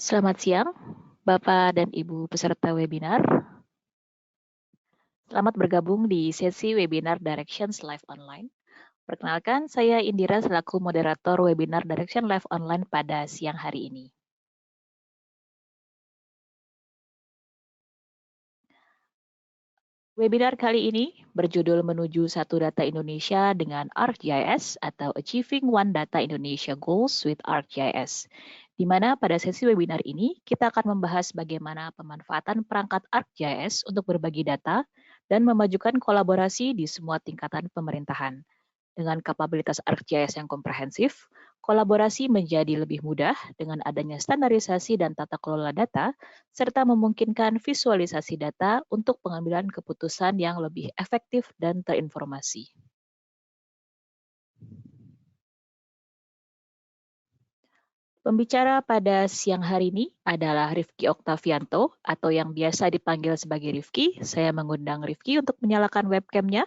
Selamat siang, Bapak dan Ibu peserta webinar. Selamat bergabung di sesi webinar Directions Live Online. Perkenalkan, saya Indira selaku moderator webinar Direction Live Online pada siang hari ini. Webinar kali ini berjudul Menuju Satu Data Indonesia dengan ArcGIS atau Achieving One Data Indonesia Goals with ArcGIS. Di mana pada sesi webinar ini kita akan membahas bagaimana pemanfaatan perangkat ArcGIS untuk berbagi data dan memajukan kolaborasi di semua tingkatan pemerintahan. Dengan kapabilitas ArcGIS yang komprehensif, kolaborasi menjadi lebih mudah dengan adanya standarisasi dan tata kelola data, serta memungkinkan visualisasi data untuk pengambilan keputusan yang lebih efektif dan terinformasi. Pembicara pada siang hari ini adalah Rifki Oktavianto, atau yang biasa dipanggil sebagai Rifki. Saya mengundang Rifki untuk menyalakan webcam-nya.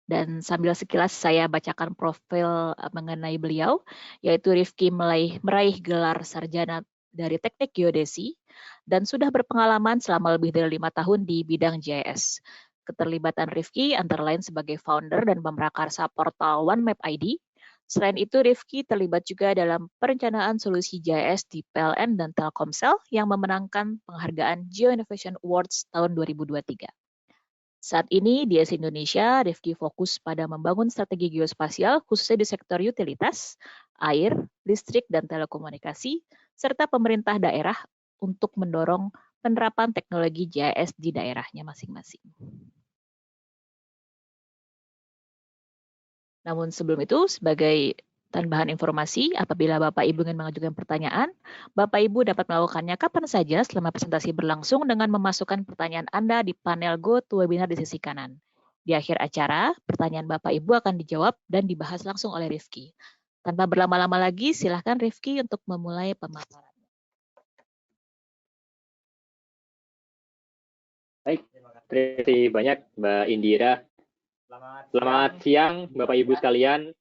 Dan sambil sekilas saya bacakan profil mengenai beliau, yaitu Rifki meraih gelar sarjana dari Teknik Geodesi dan sudah berpengalaman selama lebih dari 5 tahun di bidang GIS. Keterlibatan Rifki antara lain sebagai founder dan pemrakarsa portal OneMap ID. Selain itu, Rifki terlibat juga dalam perencanaan solusi GIS di PLN dan Telkomsel yang memenangkan penghargaan Geo Innovation Awards tahun 2023. Saat ini di ASI Indonesia, Rifki fokus pada membangun strategi geospasial khususnya di sektor utilitas, air, listrik, dan telekomunikasi, serta pemerintah daerah untuk mendorong penerapan teknologi GIS di daerahnya masing-masing. Namun sebelum itu, sebagai tambahan informasi, apabila Bapak Ibu ingin mengajukan pertanyaan, Bapak Ibu dapat melakukannya kapan saja selama presentasi berlangsung dengan memasukkan pertanyaan Anda di panel Go to Webinar di sisi kanan. Di akhir acara, pertanyaan Bapak Ibu akan dijawab dan dibahas langsung oleh Rifki. Tanpa berlama-lama lagi, silakan Rifki untuk memulai pemaparan. Baik, terima kasih banyak Mbak Indira. Selamat siang Bapak Ibu sekalian.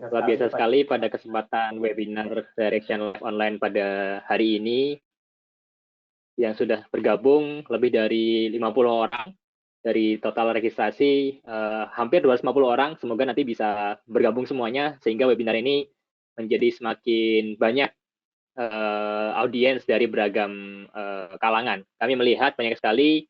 Luar biasa sekali pada kesempatan webinar Direction Live Online pada hari ini yang sudah bergabung lebih dari 50 orang dari total registrasi hampir 250 orang. Semoga nanti bisa bergabung semuanya sehingga webinar ini menjadi semakin banyak audiens dari beragam kalangan. Kami melihat banyak sekali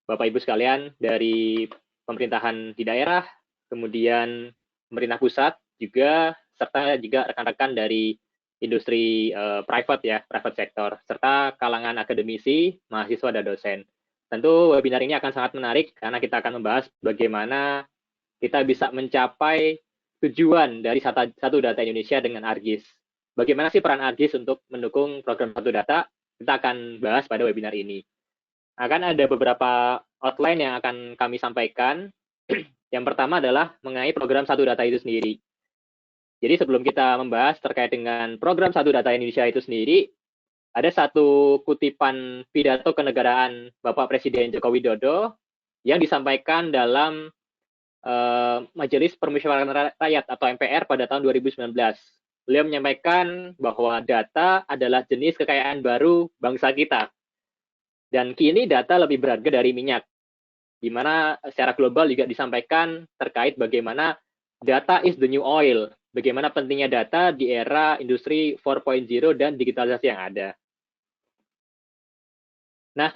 Bapak Ibu sekalian dari pemerintahan di daerah, kemudian pemerintah pusat juga, serta juga rekan-rekan dari industri private sector, serta kalangan akademisi, mahasiswa, dan dosen. Tentu webinar ini akan sangat menarik karena kita akan membahas bagaimana kita bisa mencapai tujuan dari Satu Data Indonesia dengan ArcGIS. Bagaimana sih peran ArcGIS untuk mendukung program Satu Data? Kita akan bahas pada webinar ini. Akan ada beberapa outline yang akan kami sampaikan. Yang pertama adalah mengenai program Satu Data itu sendiri. Jadi sebelum kita membahas terkait dengan program Satu Data Indonesia itu sendiri, ada satu kutipan pidato kenegaraan Bapak Presiden Joko Widodo yang disampaikan dalam Majelis Permusyawaratan Rakyat atau MPR pada tahun 2019. Beliau menyampaikan bahwa data adalah jenis kekayaan baru bangsa kita. Dan kini data lebih berharga dari minyak, di mana secara global juga disampaikan terkait bagaimana data is the new oil, bagaimana pentingnya data di era industri 4.0 dan digitalisasi yang ada. Nah,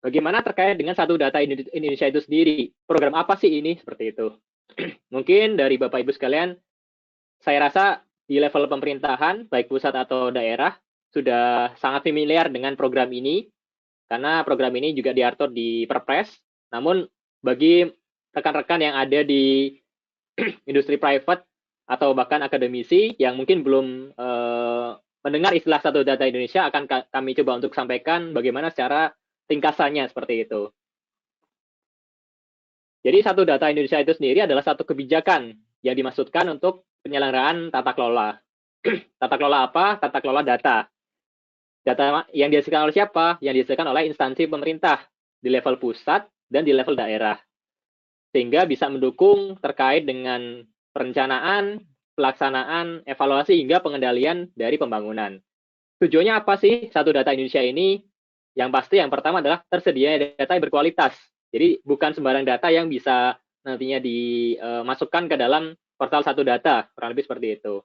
bagaimana terkait dengan Satu Data Indonesia itu sendiri? Program apa sih ini? Seperti itu. Mungkin dari Bapak Ibu sekalian, saya rasa di level pemerintahan, baik pusat atau daerah, sudah sangat familiar dengan program ini, karena program ini juga diatur di Perpres. Namun bagi rekan-rekan yang ada di industri private atau bahkan akademisi yang mungkin belum mendengar istilah Satu Data Indonesia, akan kami coba untuk sampaikan bagaimana secara ringkasannya seperti itu. Jadi Satu Data Indonesia itu sendiri adalah satu kebijakan yang dimaksudkan untuk penyelenggaraan tata kelola. Tata kelola apa? Tata kelola data. Data yang dihasilkan oleh siapa? Yang dihasilkan oleh instansi pemerintah di level pusat dan di level daerah. Sehingga bisa mendukung terkait dengan perencanaan, pelaksanaan, evaluasi, hingga pengendalian dari pembangunan. Tujuannya apa sih satu data Indonesia ini? Yang pasti yang pertama adalah tersedia data yang berkualitas. Jadi bukan sembarang data yang bisa nantinya dimasukkan ke dalam portal satu data, kurang lebih seperti itu.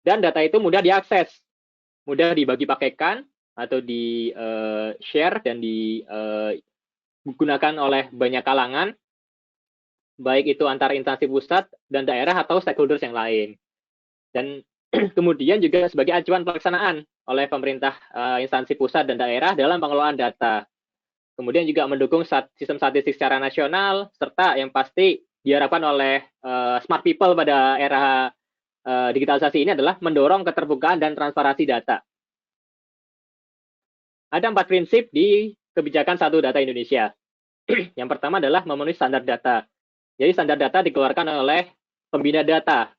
Dan data itu mudah diakses, mudah dibagi pakaikan atau di share dan digunakan oleh banyak kalangan, baik itu antar instansi pusat dan daerah atau stakeholders yang lain. Dan kemudian juga sebagai acuan pelaksanaan oleh pemerintah instansi pusat dan daerah dalam pengelolaan data. Kemudian juga mendukung sistem statistik secara nasional, serta yang pasti diharapkan oleh smart people pada era digitalisasi ini adalah mendorong keterbukaan dan transparansi data. Ada 4 prinsip di kebijakan satu data Indonesia. Yang pertama adalah memenuhi standar data. Jadi standar data dikeluarkan oleh pembina data.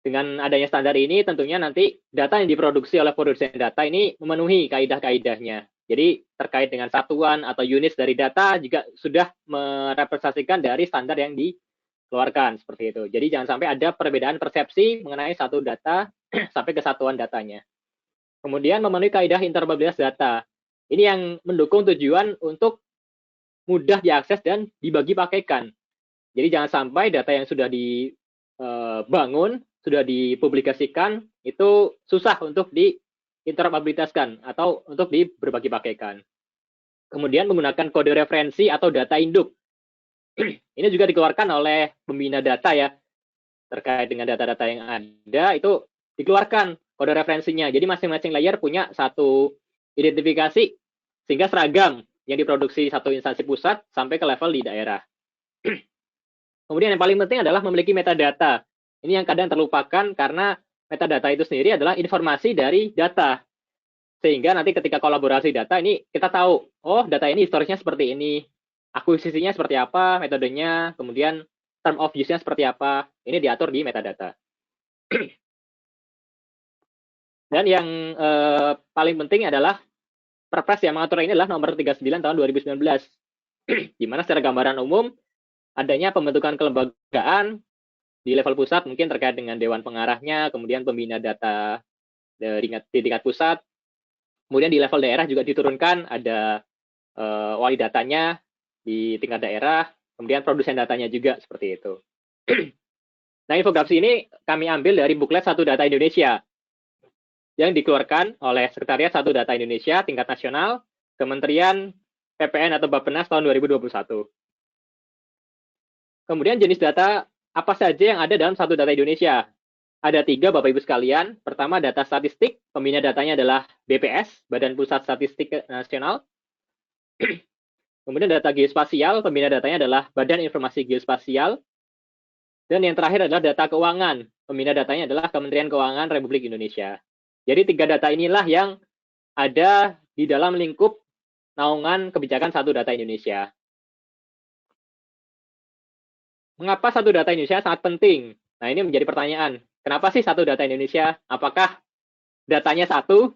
Dengan adanya standar ini, tentunya nanti data yang diproduksi oleh produsen data ini memenuhi kaidah-kaidahnya. Jadi terkait dengan satuan atau unit dari data juga sudah merepresentasikan dari standar yang dikeluarkan seperti itu. Jadi jangan sampai ada perbedaan persepsi mengenai satu data sampai ke satuan datanya. Kemudian memenuhi kaidah interoperabilitas data. Ini yang mendukung tujuan untuk mudah diakses dan dibagi pakaikan. Jadi jangan sampai data yang sudah dibangun, sudah dipublikasikan, itu susah untuk diinteroperabilitaskan atau untuk berbagi pakaikan. Kemudian menggunakan kode referensi atau data induk. Ini juga dikeluarkan oleh pembina data ya, terkait dengan data-data yang ada, itu dikeluarkan kode referensinya. Jadi masing-masing layer punya satu identifikasi, sehingga seragam yang diproduksi satu instansi pusat sampai ke level di daerah. Kemudian yang paling penting adalah memiliki metadata. Ini yang kadang terlupakan karena metadata itu sendiri adalah informasi dari data. Sehingga nanti ketika kolaborasi data ini kita tahu, oh data ini historisnya seperti ini, akuisisinya seperti apa, metodenya, kemudian term of use-nya seperti apa. Ini diatur di metadata. Dan yang paling penting adalah Perpres yang mengatur ini adalah nomor 39 tahun 2019. Di mana secara gambaran umum adanya pembentukan kelembagaan di level pusat mungkin terkait dengan dewan pengarahnya, kemudian pembina data di tingkat pusat, kemudian di level daerah juga diturunkan ada wali datanya di tingkat daerah, kemudian produsen datanya juga seperti itu. Nah, infografis ini kami ambil dari buklet Satu Data Indonesia yang dikeluarkan oleh Sekretariat Satu Data Indonesia tingkat nasional, Kementerian PPN atau Bappenas tahun 2021. Kemudian jenis data apa saja yang ada dalam Satu Data Indonesia? Ada 3, Bapak Ibu sekalian. Pertama, data statistik. Pembina datanya adalah BPS, Badan Pusat Statistik Nasional. Kemudian data geospasial. Pembina datanya adalah Badan Informasi Geospasial. Dan yang terakhir adalah data keuangan. Pembina datanya adalah Kementerian Keuangan Republik Indonesia. Jadi 3 data inilah yang ada di dalam lingkup naungan kebijakan Satu Data Indonesia. Mengapa Satu Data Indonesia sangat penting? Nah, ini menjadi pertanyaan. Kenapa sih Satu Data Indonesia? Apakah datanya satu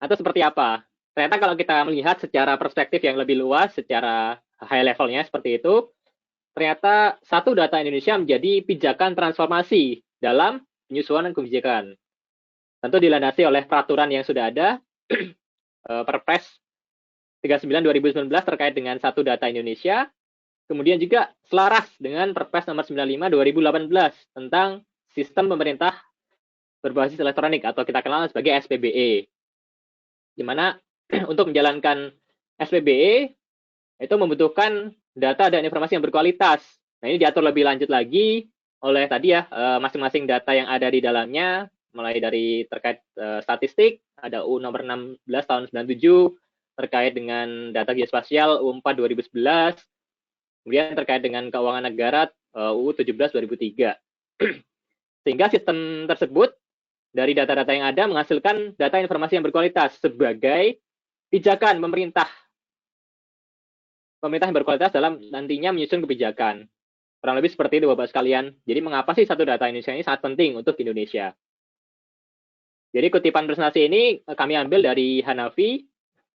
atau seperti apa? Ternyata kalau kita melihat secara perspektif yang lebih luas, secara high levelnya seperti itu, ternyata Satu Data Indonesia menjadi pijakan transformasi dalam penyusunan kebijakan. Tentu dilandasi oleh peraturan yang sudah ada, Perpres 39 2019 terkait dengan Satu Data Indonesia, kemudian juga selaras dengan Perpres nomor 95 2018 tentang sistem pemerintah berbasis elektronik atau kita kenal sebagai SPBE. Di mana untuk menjalankan SPBE itu membutuhkan data dan informasi yang berkualitas. Nah, ini diatur lebih lanjut lagi oleh tadi ya masing-masing data yang ada di dalamnya, mulai dari terkait statistik, ada UU nomor 16 tahun 97 terkait dengan data geospasial, UU 4 2011, kemudian terkait dengan keuangan negara, UU 17 2003. Sehingga sistem tersebut dari data-data yang ada menghasilkan data informasi yang berkualitas sebagai pijakan pemerintah yang berkualitas dalam nantinya menyusun kebijakan. Kurang lebih seperti itu Bapak sekalian. Jadi mengapa sih Satu Data Indonesia ini sangat penting untuk Indonesia? Jadi kutipan presentasi ini kami ambil dari Hanafi,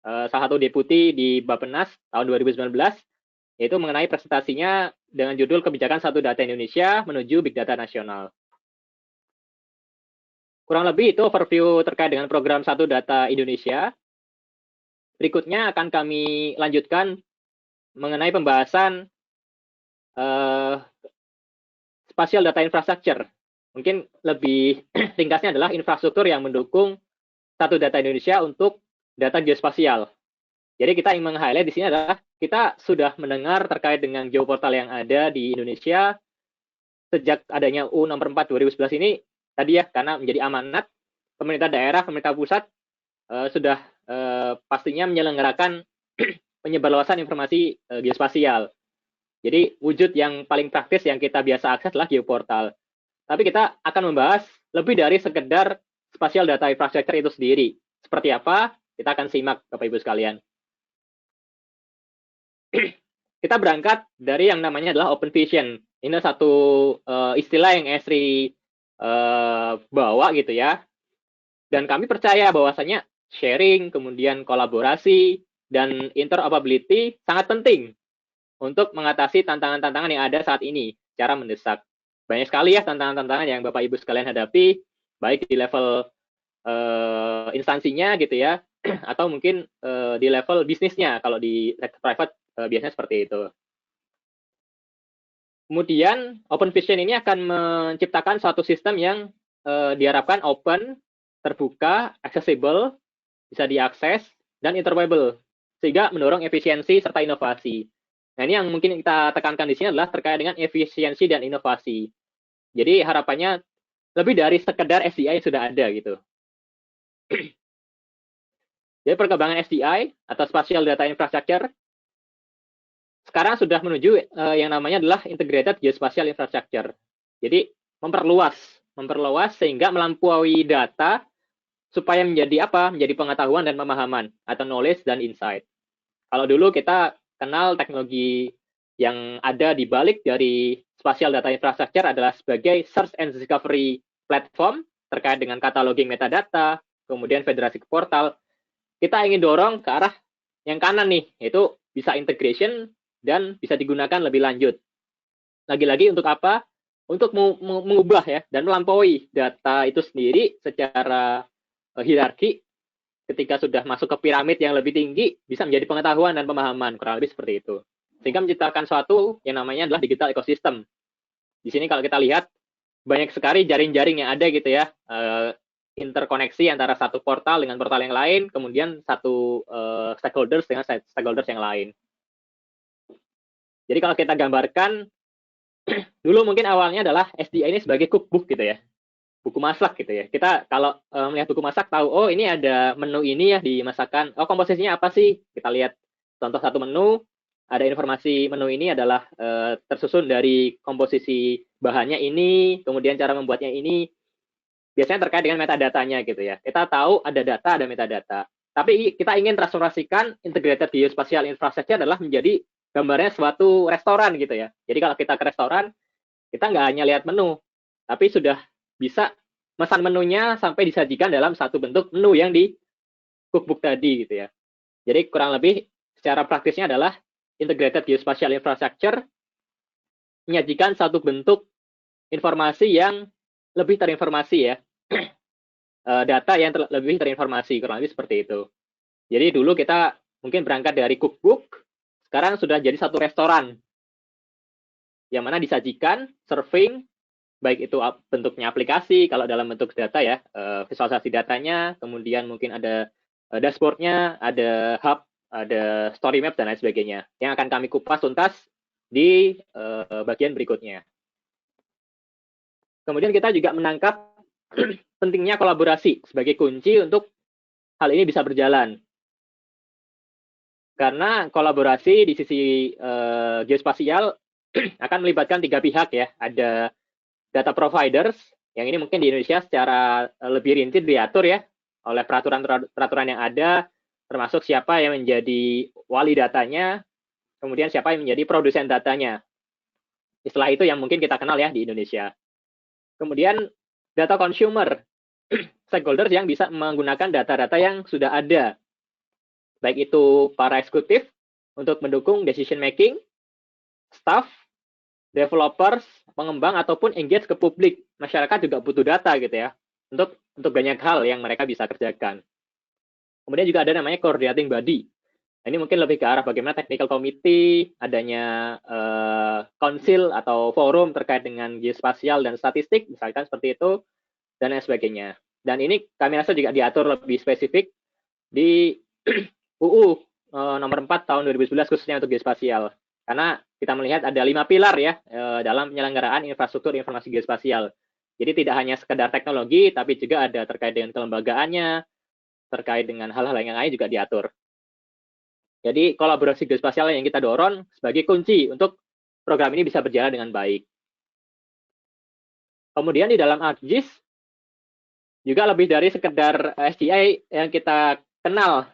salah satu deputi di Bappenas tahun 2019, yaitu mengenai presentasinya dengan judul Kebijakan Satu Data Indonesia menuju Big Data Nasional. kurang lebih itu overview terkait dengan program Satu Data Indonesia. Berikutnya akan kami lanjutkan mengenai pembahasan spatial data infrastructure. Mungkin lebih ringkasnya adalah infrastruktur yang mendukung Satu Data Indonesia untuk data geospasial. Jadi kita ingin meng-highlight di sini adalah kita sudah mendengar terkait dengan geoportal yang ada di Indonesia sejak adanya UU nomor 4 2011 ini tadi ya, karena menjadi amanat pemerintah daerah, pemerintah pusat sudah pastinya menyelenggarakan penyebarluasan informasi geospasial. Jadi wujud yang paling praktis yang kita biasa akses adalah geoportal. Tapi kita akan membahas lebih dari sekedar spatial data infrastructure itu sendiri. Seperti apa? Kita akan simak, Bapak Ibu sekalian. Kita berangkat dari yang namanya adalah open vision. Ini satu istilah yang Esri bawa gitu ya. Dan kami percaya bahwasanya sharing, kemudian kolaborasi, dan interoperability sangat penting untuk mengatasi tantangan-tantangan yang ada saat ini secara mendesak. Banyak sekali ya tantangan-tantangan yang Bapak Ibu sekalian hadapi, baik di level instansinya gitu ya, atau mungkin di level bisnisnya, kalau di sektor private biasanya seperti itu. Kemudian open vision ini akan menciptakan suatu sistem yang diharapkan open, terbuka, accessible, bisa diakses, dan interoperable, sehingga mendorong efisiensi serta inovasi. Nah, ini yang mungkin kita tekankan di sini adalah terkait dengan efisiensi dan inovasi. Jadi harapannya lebih dari sekedar SDI yang sudah ada gitu. Jadi perkembangan SDI atau Spatial Data Infrastructure sekarang sudah menuju yang namanya adalah Integrated Geospatial Infrastructure. Jadi memperluas sehingga melampaui data supaya menjadi apa? Menjadi pengetahuan dan pemahaman atau knowledge dan insight. Kalau dulu kita kenal teknologi yang ada di balik dari spatial data infrastructure adalah sebagai search and discovery platform terkait dengan cataloging metadata, kemudian federasi ke portal. Kita ingin dorong ke arah yang kanan nih, yaitu bisa integration dan bisa digunakan lebih lanjut. Lagi-lagi untuk apa? Untuk mengubah ya dan melampaui data itu sendiri secara hierarki. Ketika sudah masuk ke piramid yang lebih tinggi, bisa menjadi pengetahuan dan pemahaman, kurang lebih seperti itu. Sehingga menciptakan suatu yang namanya adalah digital ecosystem. Di sini kalau kita lihat, banyak sekali jaring-jaring yang ada gitu ya, interkoneksi antara satu portal dengan portal yang lain, kemudian satu stakeholders dengan stakeholders yang lain. Jadi kalau kita gambarkan, dulu mungkin awalnya adalah SDI ini sebagai cookbook gitu ya, buku masak gitu ya. Kita kalau melihat buku masak tahu, oh ini ada menu ini ya di masakan. Oh komposisinya apa sih? Kita lihat contoh satu menu, ada informasi menu ini adalah tersusun dari komposisi bahannya ini, kemudian cara membuatnya ini. Biasanya terkait dengan metadatanya gitu ya. Kita tahu ada data, ada metadata. Tapi kita ingin transformasikan integrated geospatial infrastructure adalah menjadi gambarnya suatu restoran gitu ya. Jadi kalau kita ke restoran, kita nggak hanya lihat menu, tapi sudah bisa mesan menunya sampai disajikan dalam satu bentuk menu yang di cookbook tadi gitu ya. Jadi kurang lebih secara praktisnya adalah integrated geospatial infrastructure menyajikan satu bentuk informasi yang lebih terinformasi ya. Data yang lebih terinformasi, kurang lebih seperti itu. Jadi dulu kita mungkin berangkat dari cookbook, sekarang sudah jadi satu restoran yang mana disajikan, surfing, baik itu bentuknya aplikasi, kalau dalam bentuk data ya, visualisasi datanya, kemudian mungkin ada dashboardnya, ada hub, ada story map, dan lain sebagainya, yang akan kami kupas tuntas di bagian berikutnya. Kemudian kita juga menangkap pentingnya kolaborasi sebagai kunci untuk hal ini bisa berjalan. Karena kolaborasi di sisi geospasial akan melibatkan 3 pihak ya. Ada data providers, yang ini mungkin di Indonesia secara lebih rinci diatur ya oleh peraturan yang ada, termasuk siapa yang menjadi wali datanya, kemudian siapa yang menjadi produsen datanya. Istilah itu yang mungkin kita kenal ya di Indonesia. Kemudian data consumer, stakeholders yang bisa menggunakan data-data yang sudah ada. Baik itu para eksekutif untuk mendukung decision making, staff, developers, pengembang, ataupun engage ke publik. Masyarakat juga butuh data gitu ya. untuk banyak hal yang mereka bisa kerjakan. Kemudian juga ada namanya coordinating body. Ini mungkin lebih ke arah bagaimana technical committee, adanya konsil atau forum terkait dengan geospasial dan statistik, misalkan seperti itu, dan lain sebagainya. Dan ini kami rasa juga diatur lebih spesifik di UU nomor 4 tahun 2011 khususnya untuk geospasial. Karena kita melihat ada 5 pilar ya dalam penyelenggaraan infrastruktur informasi geospasial. Jadi tidak hanya sekedar teknologi, tapi juga ada terkait dengan kelembagaannya, terkait dengan hal-hal yang lain juga diatur. Jadi kolaborasi geospasial yang kita dorong sebagai kunci untuk program ini bisa berjalan dengan baik. Kemudian di dalam ArcGIS juga lebih dari sekedar SDI yang kita kenal.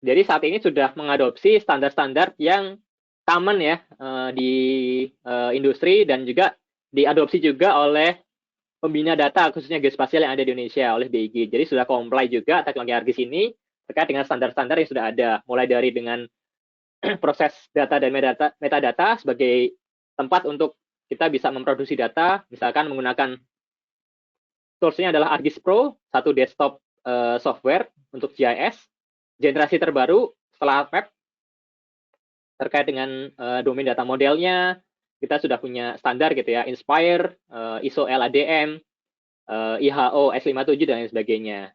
Jadi saat ini sudah mengadopsi standar-standar yang common ya di industri dan juga diadopsi juga oleh pembina data khususnya geospasial yang ada di Indonesia oleh BIG. Jadi sudah comply juga teknologi ArcGIS ini terkait dengan standar-standar yang sudah ada, mulai dari dengan proses data dan metadata sebagai tempat untuk kita bisa memproduksi data, misalkan menggunakan toolsnya adalah ArcGIS Pro, satu desktop software untuk GIS, generasi terbaru setelah web, terkait dengan domain data modelnya, kita sudah punya standar gitu ya, Inspire, ISO LADM, IHO S57 dan lain sebagainya.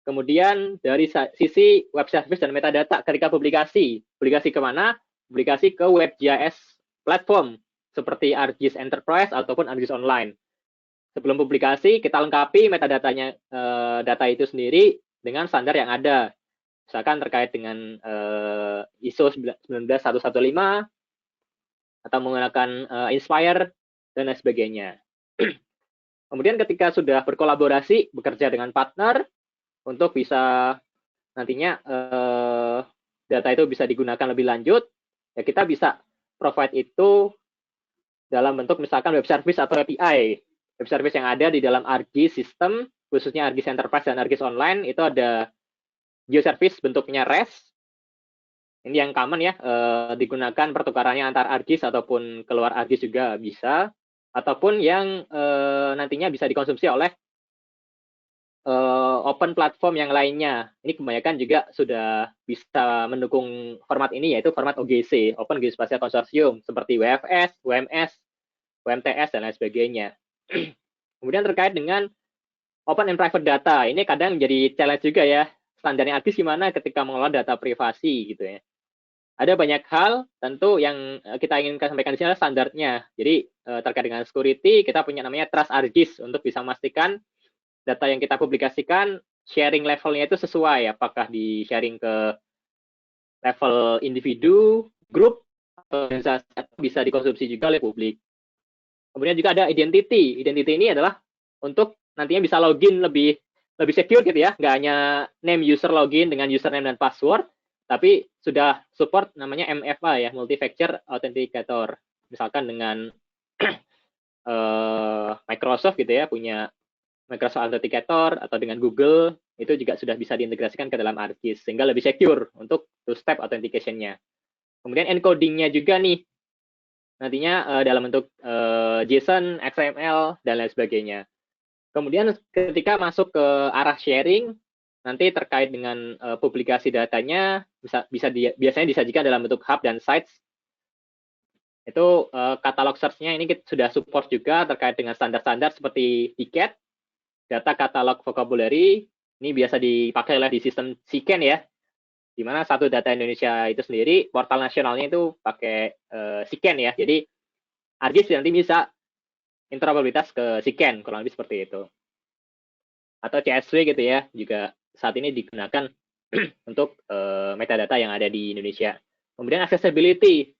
Kemudian dari sisi web service dan metadata ketika publikasi kemana? Publikasi ke web GIS platform seperti ArcGIS Enterprise ataupun ArcGIS Online. Sebelum publikasi kita lengkapi metadatanya data itu sendiri dengan standar yang ada. Misalkan terkait dengan ISO 19115 atau menggunakan Inspire dan lain sebagainya. Kemudian ketika sudah berkolaborasi, bekerja dengan partner, untuk bisa nantinya data itu bisa digunakan lebih lanjut, ya kita bisa provide itu dalam bentuk misalkan web service atau API. Web service yang ada di dalam ArcGIS system, khususnya ArcGIS Enterprise dan ArcGIS Online, itu ada geoservice bentuknya REST. Ini yang common ya, digunakan pertukarannya antar ArcGIS ataupun keluar ArcGIS juga bisa, ataupun yang nantinya bisa dikonsumsi oleh open platform yang lainnya. Ini kebanyakan juga sudah bisa mendukung format ini, yaitu format OGC, Open Geospatial Consortium, seperti WFS, UMS, UMTS, dan lain sebagainya. Kemudian terkait dengan open and private data, ini kadang jadi challenge juga ya, standarnya ArcGIS gimana ketika mengelola data privasi gitu ya. Ada banyak hal tentu yang kita ingin sampaikan di sini adalah standarnya. Jadi terkait dengan security, kita punya namanya Trust ArcGIS untuk bisa memastikan data yang kita publikasikan sharing levelnya itu sesuai, apakah di sharing ke level individu, grup, atau bisa dikonsumsi juga oleh publik. Kemudian juga ada identity. Identity ini adalah untuk nantinya bisa login lebih secure gitu ya, nggak hanya name user login dengan username dan password, tapi sudah support namanya MFA ya, multi-factor authenticator. Misalkan dengan Microsoft gitu ya, punya Microsoft Authenticator atau dengan Google, itu juga sudah bisa diintegrasikan ke dalam ArcGIS, sehingga lebih secure untuk two-step authentication-nya. Kemudian encoding-nya juga nih, nantinya dalam bentuk JSON, XML, dan lain sebagainya. Kemudian ketika masuk ke arah sharing, nanti terkait dengan publikasi datanya, biasanya disajikan dalam bentuk hub dan sites. Itu katalog search-nya ini kita sudah support juga terkait dengan standar-standar seperti tiket, data katalog vocabulary, ini biasa dipakai oleh di sistem SICAN ya, di mana satu data Indonesia itu sendiri, portal nasionalnya itu pakai SICAN ya, jadi ArcGIS nanti bisa interoperabilitas ke SICAN, kurang lebih seperti itu. Atau CSV gitu ya, juga saat ini digunakan untuk metadata yang ada di Indonesia. Kemudian accessibility,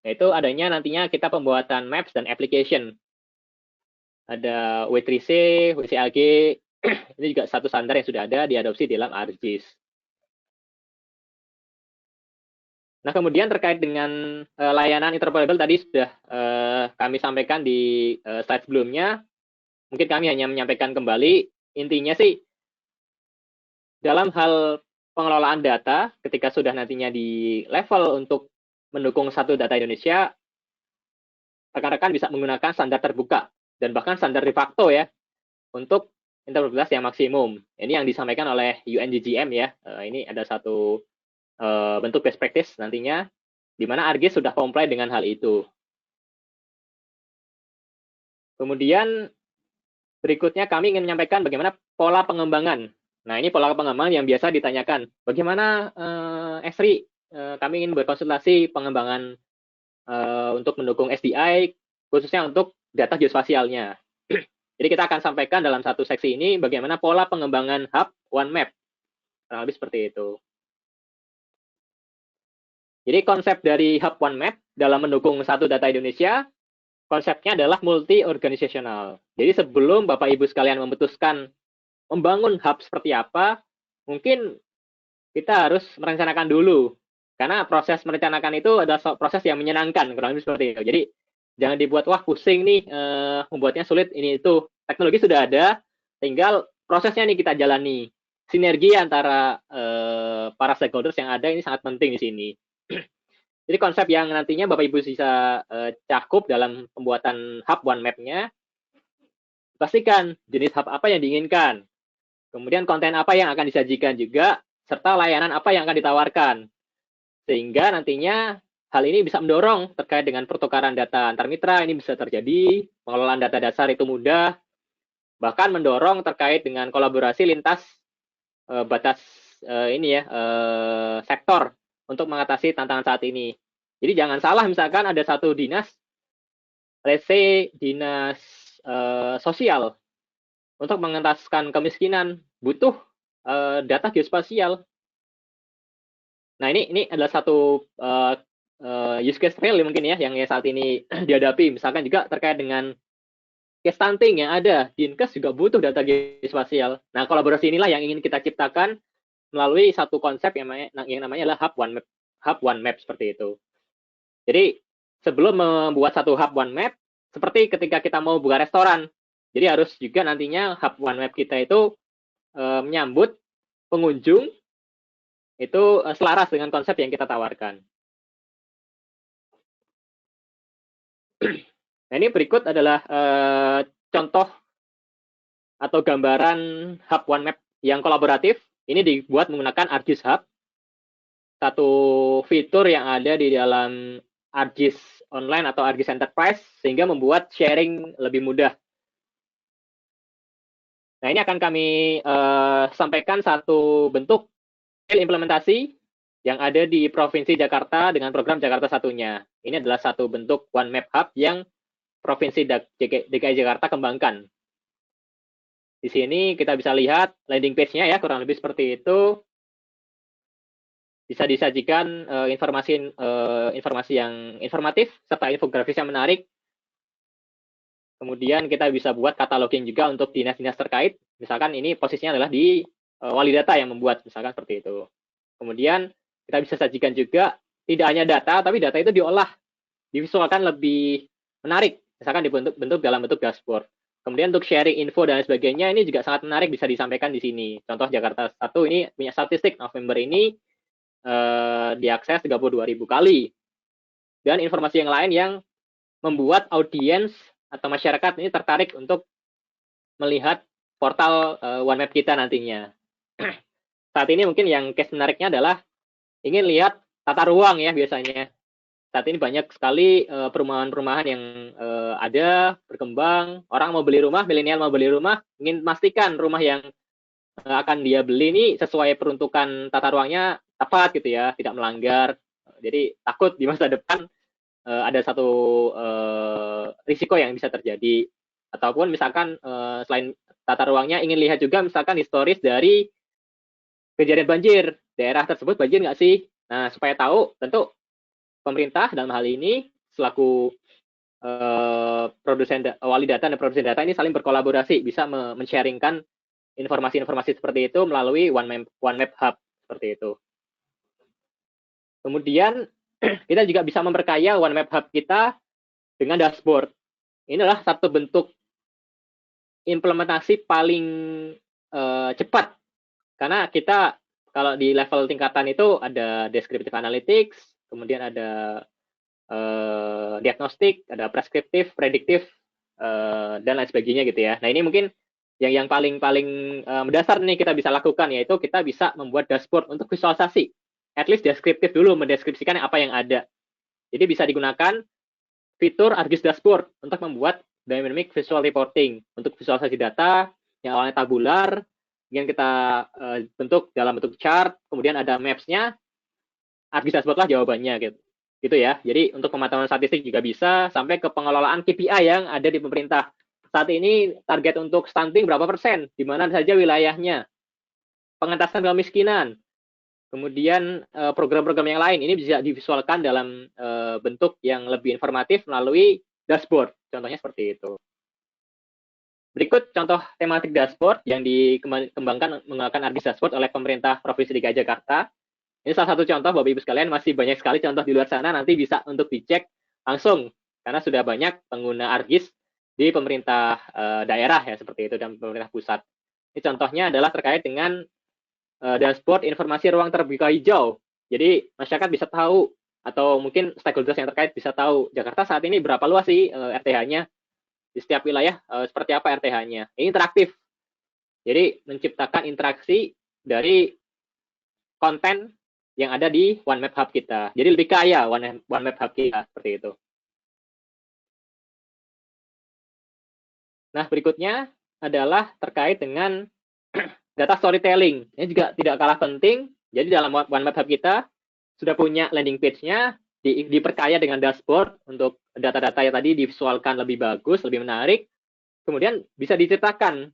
yaitu adanya nantinya kita pembuatan maps dan application. Ada W3C, WCAG, ini juga satu standar yang sudah ada diadopsi dalam ArcGIS. Nah, kemudian terkait dengan layanan interoperable tadi sudah kami sampaikan di slide sebelumnya. Mungkin kami hanya menyampaikan kembali, intinya sih dalam hal pengelolaan data, ketika sudah nantinya di level untuk mendukung satu data Indonesia, rekan-rekan bisa menggunakan standar terbuka dan bahkan standar de facto ya. untuk interoperabilitas yang maksimum. Ini yang disampaikan oleh UNGGM ya. Ini ada satu bentuk best practice nantinya, di mana ArcGIS sudah comply dengan hal itu. Kemudian berikutnya kami ingin menyampaikan bagaimana pola pengembangan. Nah, ini pola pengembangan yang biasa ditanyakan. Bagaimana Esri, kami ingin berkonsultasi pengembangan untuk mendukung SDI, khususnya untuk data geospasialnya. Jadi kita akan sampaikan dalam satu seksi ini bagaimana pola pengembangan hub OneMap. Kurang lebih seperti itu. Jadi konsep dari hub OneMap dalam mendukung satu data Indonesia, konsepnya adalah multi-organisasional. Jadi sebelum Bapak Ibu sekalian memutuskan membangun hub seperti apa, mungkin kita harus merencanakan dulu. Karena proses merencanakan itu adalah proses yang menyenangkan, kurang lebih seperti itu. Jadi jangan dibuat, wah pusing nih, membuatnya sulit, ini itu. Teknologi sudah ada, tinggal prosesnya nih kita jalani. Sinergi antara para stakeholders yang ada ini sangat penting di sini. Jadi konsep yang nantinya Bapak Ibu bisa cakup dalam pembuatan hub OneMap-nya, pastikan jenis hub apa yang diinginkan, kemudian konten apa yang akan disajikan juga, serta layanan apa yang akan ditawarkan. Sehingga nantinya hal ini bisa mendorong terkait dengan pertukaran data antar mitra, ini bisa terjadi, pengelolaan data dasar itu mudah, bahkan mendorong terkait dengan kolaborasi lintas batas sektor untuk mengatasi tantangan saat ini. Jadi jangan salah, misalkan ada satu dinas, let's say dinas sosial, untuk mengentaskan kemiskinan butuh data geospasial. Nah ini adalah satu use case real mungkin ya yang saat ini dihadapi. Misalkan juga terkait dengan case stunting yang ada, Dinkes juga butuh data geospasial. Nah kolaborasi inilah yang ingin kita ciptakan melalui satu konsep yang namanya adalah hub OneMap seperti itu. Jadi sebelum membuat satu hub OneMap, seperti ketika kita mau buka restoran, jadi harus juga nantinya hub OneMap kita itu menyambut pengunjung itu selaras dengan konsep yang kita tawarkan. Nah ini berikut adalah contoh atau gambaran hub OneMap yang kolaboratif. Ini dibuat menggunakan ArcGIS Hub, satu fitur yang ada di dalam ArcGIS Online atau ArcGIS Enterprise, sehingga membuat sharing lebih mudah. Nah ini akan kami sampaikan satu bentuk implementasi yang ada di Provinsi Jakarta dengan program Jakarta Satunya. Ini adalah satu bentuk OneMap Hub yang Provinsi DKI Jakarta kembangkan. Di sini kita bisa lihat landing page-nya ya, kurang lebih seperti itu. Bisa disajikan informasi yang informatif serta infografis yang menarik. Kemudian kita bisa buat cataloging juga untuk dinas-dinas terkait. Misalkan ini posisinya adalah di wali data yang membuat, misalkan seperti itu. Kemudian kita bisa sajikan juga tidak hanya data, tapi data itu diolah, divisualkan lebih menarik, misalkan dibentuk dalam bentuk dashboard. Kemudian untuk sharing info dan sebagainya, ini juga sangat menarik, bisa disampaikan di sini. Contoh Jakarta 1 ini punya statistik November ini diakses 32.000 kali. Dan informasi yang lain yang membuat audiens atau masyarakat ini tertarik untuk melihat portal OneMap kita nantinya. Saat ini mungkin yang case menariknya adalah ingin lihat tata ruang ya biasanya. Saat ini banyak sekali perumahan-perumahan yang ada, berkembang. Orang mau beli rumah, milenial mau beli rumah, ingin memastikan rumah yang akan dia beli ini sesuai peruntukan tata ruangnya tepat gitu ya, tidak melanggar. Jadi takut di masa depan ada satu risiko yang bisa terjadi. Ataupun misalkan selain tata ruangnya ingin lihat juga misalkan historis dari kejadian banjir. Daerah tersebut banjir nggak sih? Nah, supaya tahu, tentu pemerintah dalam hal ini selaku wali data dan produsen data ini saling berkolaborasi, bisa men-sharingkan informasi-informasi seperti itu melalui OneMap Hub seperti itu. Kemudian kita juga bisa memperkaya OneMap Hub kita dengan dashboard. Inilah satu bentuk implementasi paling cepat, karena kita kalau di level tingkatan itu ada descriptive analytics, kemudian ada diagnostik, ada preskriptif, prediktif, dan lain sebagainya gitu ya. Nah ini mungkin yang paling mendasar nih kita bisa lakukan, yaitu kita bisa membuat dashboard untuk visualisasi. At least deskriptif dulu, mendeskripsikan apa yang ada. Jadi bisa digunakan fitur ArcGIS Dashboard untuk membuat dynamic visual reporting untuk visualisasi data yang awalnya tabular, yang kita bentuk dalam bentuk chart, kemudian ada maps-nya, ArcGIS Dashboard lah jawabannya gitu. Gitu ya. Jadi untuk pemantauan statistik juga bisa, sampai ke pengelolaan KPI yang ada di pemerintah. Saat ini target untuk stunting berapa persen, di mana saja wilayahnya, pengentasan kemiskinan, kemudian program-program yang lain, ini bisa divisualkan dalam bentuk yang lebih informatif melalui dashboard. Contohnya seperti itu. Berikut contoh tematik dashboard yang dikembangkan menggunakan ArcGIS Dashboard oleh pemerintah Provinsi DKI Jakarta. Ini salah satu contoh, Bapak Ibu sekalian, masih banyak sekali contoh di luar sana, nanti bisa untuk dicek langsung, karena sudah banyak pengguna ArcGIS di pemerintah daerah ya, seperti itu, dan pemerintah pusat. Ini contohnya adalah terkait dengan dashboard informasi ruang terbuka hijau. Jadi masyarakat bisa tahu, atau mungkin stakeholders yang terkait bisa tahu, Jakarta saat ini berapa luas sih RTH-nya, di setiap wilayah seperti apa RTH-nya. Ini interaktif. Jadi menciptakan interaksi dari konten yang ada di OneMap Hub kita. Jadi lebih kaya OneMap Hub kita, seperti itu. Nah, berikutnya adalah terkait dengan data storytelling. Ini juga tidak kalah penting. Jadi dalam OneMap Hub kita sudah punya landing page-nya, diperkaya dengan dashboard untuk data-data yang tadi divisualkan lebih bagus, lebih menarik. Kemudian bisa diceritakan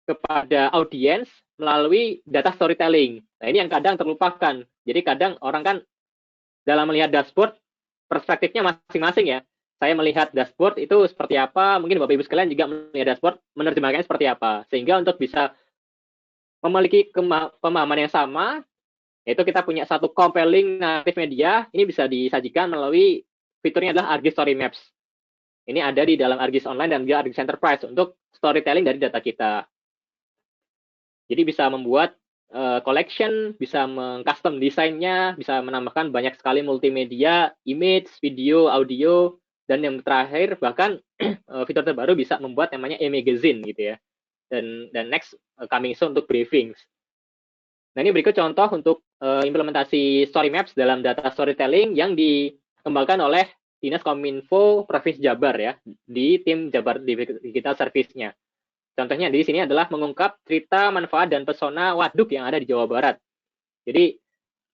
kepada audiens melalui data storytelling. Nah, ini yang kadang terlupakan. Jadi kadang orang kan dalam melihat dashboard, perspektifnya masing-masing ya. Saya melihat dashboard itu seperti apa, mungkin Bapak Ibu sekalian juga melihat dashboard, menerjemahkannya seperti apa. Sehingga untuk bisa memiliki pemahaman yang sama, yaitu kita punya satu compelling narrative media, ini bisa disajikan melalui fiturnya adalah ArcGIS Story Maps. Ini ada di dalam ArcGIS Online dan juga ArcGIS Enterprise untuk storytelling dari data kita. Jadi bisa membuat collection, bisa meng-custom desainnya, bisa menambahkan banyak sekali multimedia, image, video, audio, dan yang terakhir bahkan fitur terbaru bisa membuat namanya e-magazine gitu ya. Dan next coming soon untuk briefings. Nah, ini berikut contoh untuk implementasi story maps dalam data storytelling yang dikembangkan oleh Dinas Kominfo Provinsi Jabar ya, di tim Jabar Digital Service-nya. Contohnya di sini adalah mengungkap cerita, manfaat, dan pesona waduk yang ada di Jawa Barat. Jadi,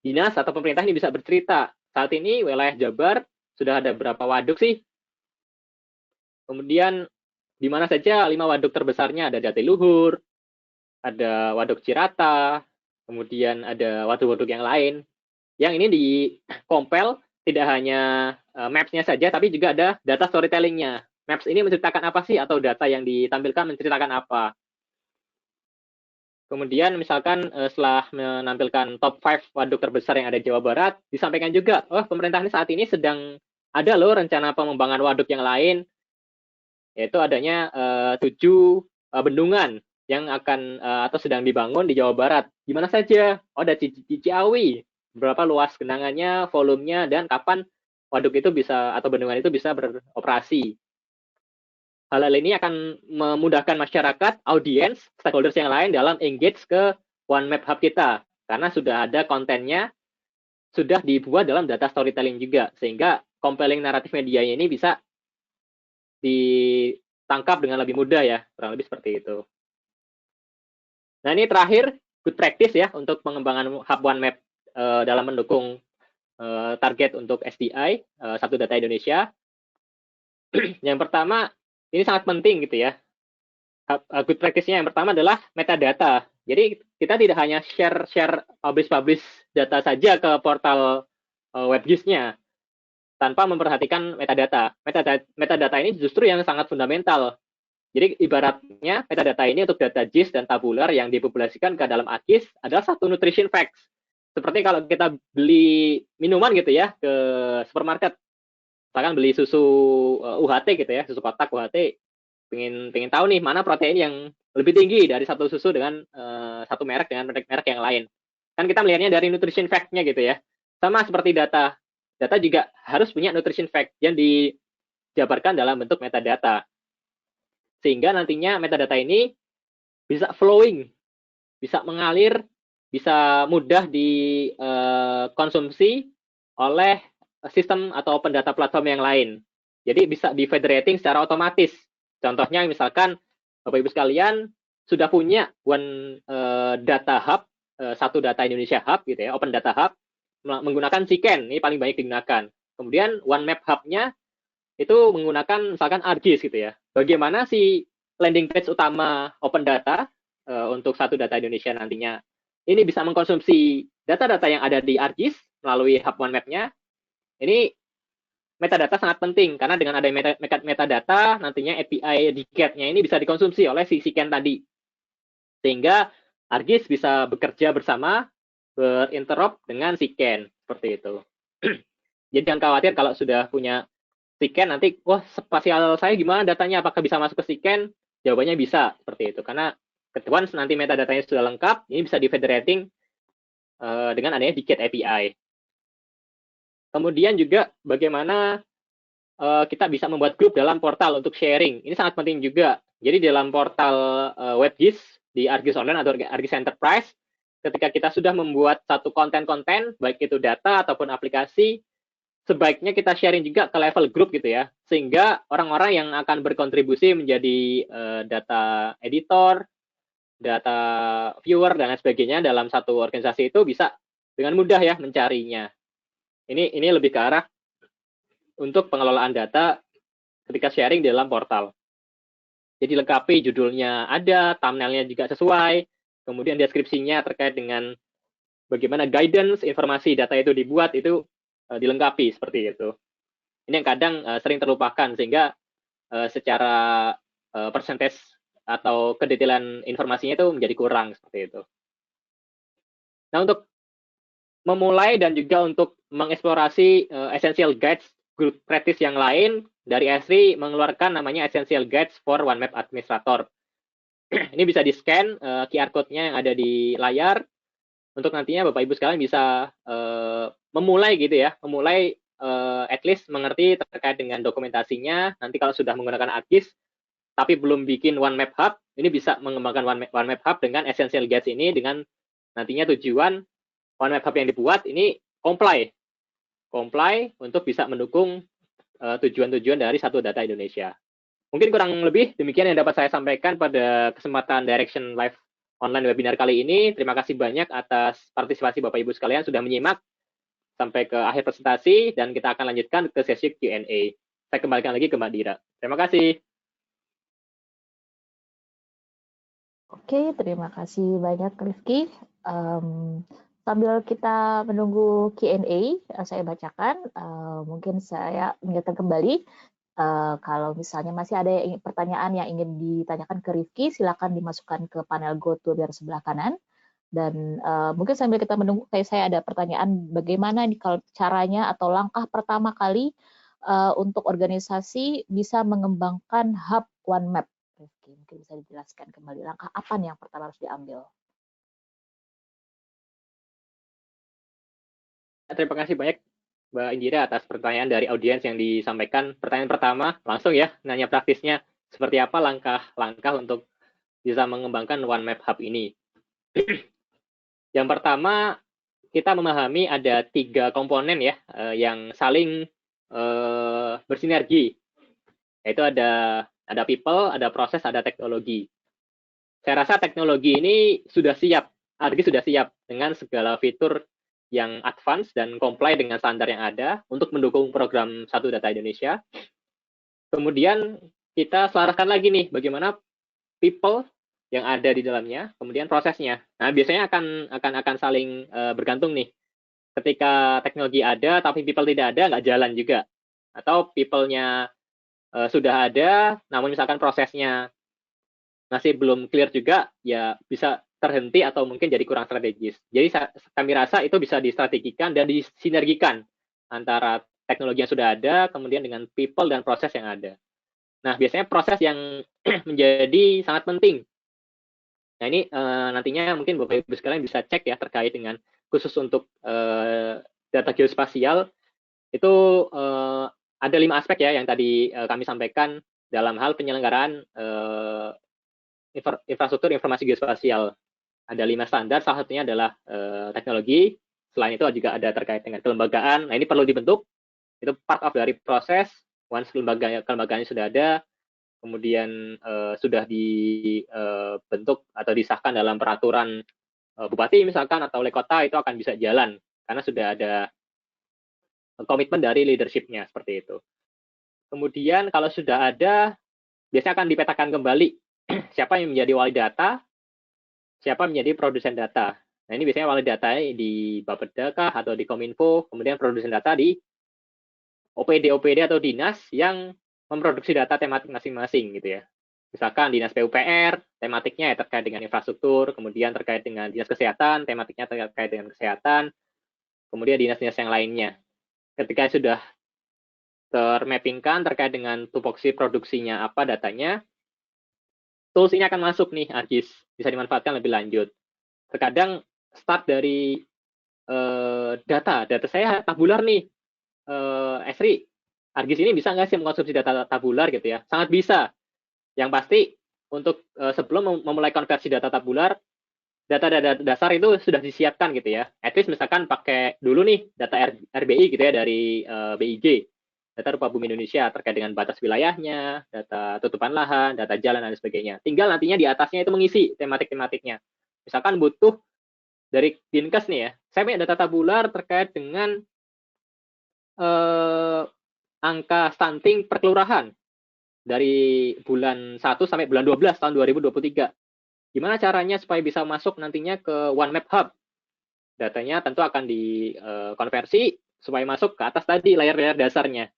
dinas atau pemerintah ini bisa bercerita. Saat ini wilayah Jabar sudah ada berapa waduk sih? Kemudian, di mana saja 5 waduk terbesarnya? Ada Jatiluhur, ada Waduk Cirata, kemudian ada waduk-waduk yang lain. Yang ini di-compile tidak hanya maps-nya saja, tapi juga ada data storytelling-nya. Maps ini menceritakan apa sih, atau data yang ditampilkan menceritakan apa. Kemudian misalkan setelah menampilkan top 5 waduk terbesar yang ada di Jawa Barat, disampaikan juga, oh pemerintah ini saat ini sedang ada loh rencana pengembangan waduk yang lain, yaitu adanya 7 bendungan yang akan atau sedang dibangun di Jawa Barat. Di mana saja? Oh, ada Ciawi, berapa luas genangannya, volumenya, dan kapan waduk itu bisa atau bendungan itu bisa beroperasi. Hal-hal ini akan memudahkan masyarakat, audiens, stakeholders yang lain dalam engage ke OneMap Hub kita. Karena sudah ada kontennya, sudah dibuat dalam data storytelling juga. Sehingga compelling naratif media ini bisa ditangkap dengan lebih mudah ya. Kurang lebih seperti itu. Nah, ini terakhir, good practice ya untuk pengembangan Hub OneMap dalam mendukung target untuk SDI, Satu Data Indonesia. Yang pertama, ini sangat penting gitu ya. Good practice-nya yang pertama adalah metadata. Jadi kita tidak hanya share publish data saja ke portal WebGIS-nya tanpa memperhatikan metadata. Metadata ini justru yang sangat fundamental. Jadi ibaratnya metadata ini untuk data GIS dan tabular yang dipopulasikan ke dalam ArcGIS adalah satu nutrition facts. Seperti kalau kita beli minuman gitu ya ke supermarket, misalkan beli susu UHT gitu ya, susu kotak UHT, pengen tahu nih mana protein yang lebih tinggi dari satu susu dengan satu merek dengan merek yang lain. Kan kita melihatnya dari nutrition fact-nya gitu ya. Sama seperti data. Data juga harus punya nutrition fact yang dijabarkan dalam bentuk metadata. Sehingga nantinya metadata ini bisa flowing, bisa mengalir, bisa mudah dikonsumsi oleh sistem atau open data platform yang lain. Jadi bisa di federating secara otomatis. Contohnya misalkan Bapak Ibu sekalian sudah punya one data hub, satu data Indonesia hub gitu ya, open data hub menggunakan Siken, ini paling banyak digunakan. Kemudian one map hub-nya itu menggunakan misalkan ArcGIS gitu ya. Bagaimana si landing page utama open data untuk satu data Indonesia nantinya ini bisa mengkonsumsi data-data yang ada di ArcGIS melalui hub one map-nya. Ini metadata sangat penting karena dengan ada metadata nantinya API DCAT-nya ini bisa dikonsumsi oleh si Siken tadi. Sehingga ArcGIS bisa bekerja bersama berinterop dengan Siken seperti itu. Jadi jangan khawatir kalau sudah punya Siken nanti, wah spasial saya gimana datanya, apakah bisa masuk ke Siken? Jawabannya bisa seperti itu karena once nanti metadatanya sudah lengkap, ini bisa di federating dengan adanya DCAT API. Kemudian juga bagaimana kita bisa membuat grup dalam portal untuk sharing. Ini sangat penting juga. Jadi dalam portal WebGIS di ArcGIS Online atau ArcGIS Enterprise, ketika kita sudah membuat satu konten-konten, baik itu data ataupun aplikasi, sebaiknya kita sharing juga ke level grup gitu ya, sehingga orang-orang yang akan berkontribusi menjadi data editor, data viewer, dan lain sebagainya dalam satu organisasi itu bisa dengan mudah ya mencarinya. Ini lebih ke arah untuk pengelolaan data ketika sharing di dalam portal. Jadi lengkapi judulnya ada, thumbnailnya juga sesuai, kemudian deskripsinya terkait dengan bagaimana guidance, informasi data itu dibuat, itu dilengkapi seperti itu. Ini yang kadang sering terlupakan, sehingga secara persentase atau kedetailan informasinya itu menjadi kurang seperti itu. Nah, untuk memulai dan juga untuk mengeksplorasi essential guides good practice yang lain, dari Esri mengeluarkan namanya Essential Guides for OneMap Administrator. Ini bisa di-scan QR code-nya yang ada di layar, untuk nantinya Bapak Ibu sekalian bisa memulai gitu ya, memulai at least mengerti terkait dengan dokumentasinya. Nanti kalau sudah menggunakan ArcGIS, tapi belum bikin OneMap Hub, ini bisa mengembangkan OneMap Hub dengan Essential Guides ini, dengan nantinya tujuan OneMap Hub yang dibuat ini comply untuk bisa mendukung tujuan-tujuan dari satu data Indonesia. Mungkin kurang lebih demikian yang dapat saya sampaikan pada kesempatan Direction Live online webinar kali ini. Terima kasih banyak atas partisipasi Bapak Ibu sekalian sudah menyimak sampai ke akhir presentasi, dan kita akan lanjutkan ke sesi Q&A. Saya kembalikan lagi ke Mbak Dira. Terima kasih. Oke, terima kasih banyak Rifki. Sambil kita menunggu Q&A, saya bacakan. Mungkin saya mengingatkan kembali, kalau misalnya masih ada pertanyaan yang ingin ditanyakan ke Rifki, silakan dimasukkan ke panel GoToWebinar sebelah kanan. Dan mungkin sambil kita menunggu, kayak saya ada pertanyaan, bagaimana nih kalau caranya atau langkah pertama kali untuk organisasi bisa mengembangkan hub OneMap? Rifki, mungkin bisa dijelaskan kembali langkah apa nih yang pertama harus diambil? Terima kasih banyak Mbak Indira atas pertanyaan dari audiens yang disampaikan. Pertanyaan pertama, langsung ya, nanya praktisnya, seperti apa langkah-langkah untuk bisa mengembangkan OneMap Hub ini. Yang pertama, kita memahami ada 3 komponen ya, yang saling bersinergi. Yaitu ada people, ada proses, ada teknologi. Saya rasa teknologi ini sudah siap, ArcGIS sudah siap dengan segala fitur yang advance dan comply dengan standar yang ada untuk mendukung program Satu Data Indonesia. Kemudian kita selaraskan lagi nih bagaimana people yang ada di dalamnya, kemudian prosesnya. Nah, biasanya akan saling bergantung nih. Ketika teknologi ada tapi people tidak ada, nggak jalan juga. Atau people-nya sudah ada, namun misalkan prosesnya masih belum clear juga, ya bisa terhenti atau mungkin jadi kurang strategis. Jadi kami rasa itu bisa distrategikan dan disinergikan antara teknologi yang sudah ada, kemudian dengan people dan proses yang ada. Nah, biasanya proses yang menjadi sangat penting. Nah, ini nantinya mungkin Bapak Ibu sekalian bisa cek ya terkait dengan khusus untuk data geospasial, itu ada 5 aspek ya yang tadi kami sampaikan dalam hal penyelenggaraan infrastruktur informasi geospasial. Ada 5 standar, salah satunya adalah teknologi. Selain itu juga ada terkait dengan kelembagaan. Nah, ini perlu dibentuk. Itu part of dari proses. Once kelembagaannya sudah ada, kemudian sudah dibentuk atau disahkan dalam peraturan bupati misalkan atau wali kota, itu akan bisa jalan karena sudah ada komitmen dari leadership-nya seperti itu. Kemudian kalau sudah ada, biasanya akan dipetakan kembali siapa yang menjadi wali data, siapa menjadi produsen data. Nah, ini biasanya wali data di Bapeda kah atau di Kominfo, kemudian produsen data di OPD atau dinas yang memproduksi data tematik masing-masing gitu ya. Misalkan dinas PUPR, tematiknya terkait dengan infrastruktur, kemudian terkait dengan dinas kesehatan, tematiknya terkait dengan kesehatan, kemudian dinas-dinas yang lainnya. Ketika sudah termappingkan terkait dengan tupoksi produksinya apa datanya, tools ini akan masuk nih, ArcGIS, bisa dimanfaatkan lebih lanjut. Terkadang start dari data saya tabular nih, Esri, ArcGIS ini bisa nggak sih mengkonsumsi data tabular gitu ya? Sangat bisa. Yang pasti untuk sebelum memulai konversi data tabular, data dasar itu sudah disiapkan gitu ya. At least misalkan pakai dulu nih data RBI gitu ya dari BIG, data rupa bumi Indonesia terkait dengan batas wilayahnya, data tutupan lahan, data jalan dan sebagainya. Tinggal nantinya di atasnya itu mengisi tematik-tematiknya. Misalkan butuh dari Dinkes nih ya, saya punya data tabular terkait dengan angka stunting per kelurahan dari bulan 1 sampai bulan 12 tahun 2023. Gimana caranya supaya bisa masuk nantinya ke OneMap Hub? Datanya tentu akan dikonversi supaya masuk ke atas tadi layar-layar dasarnya,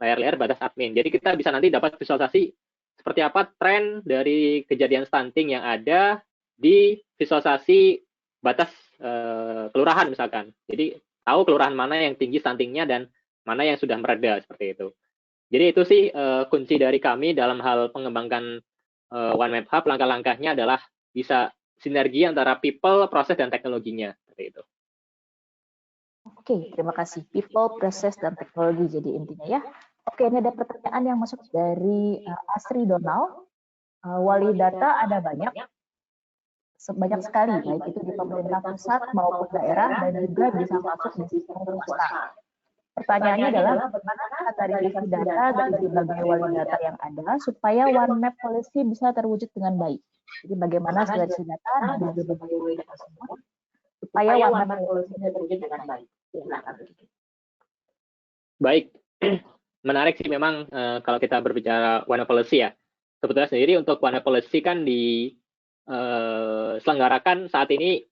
layar-layar batas admin. Jadi kita bisa nanti dapat visualisasi seperti apa tren dari kejadian stunting yang ada di visualisasi batas kelurahan misalkan. Jadi tahu kelurahan mana yang tinggi stuntingnya dan mana yang sudah mereda seperti itu. Jadi itu sih kunci dari kami dalam hal mengembangkan OneMap Hub. Langkah-langkahnya adalah bisa sinergi antara people, proses, dan teknologinya. Seperti itu. Oke, terima kasih. People, proses, dan teknologi jadi intinya ya. Oke, ini ada pertanyaan yang masuk dari Asri Donald. Wali data ada banyak sekali, baik itu di pemerintah pusat maupun daerah, dan juga bisa masuk di sistem swasta. Pertanyaannya adalah bagaimana kategorisasi data dari berbagai wali data yang ada supaya OneMap Policy bisa terwujud dengan baik. Jadi bagaimana kategorisasi data dari berbagai wali data tersebut supaya OneMap Policy terwujud dengan baik. Baik, menarik sih memang kalau kita berbicara OneMap Policy ya. Sebetulnya sendiri untuk OneMap Policy kan diselenggarakan saat ini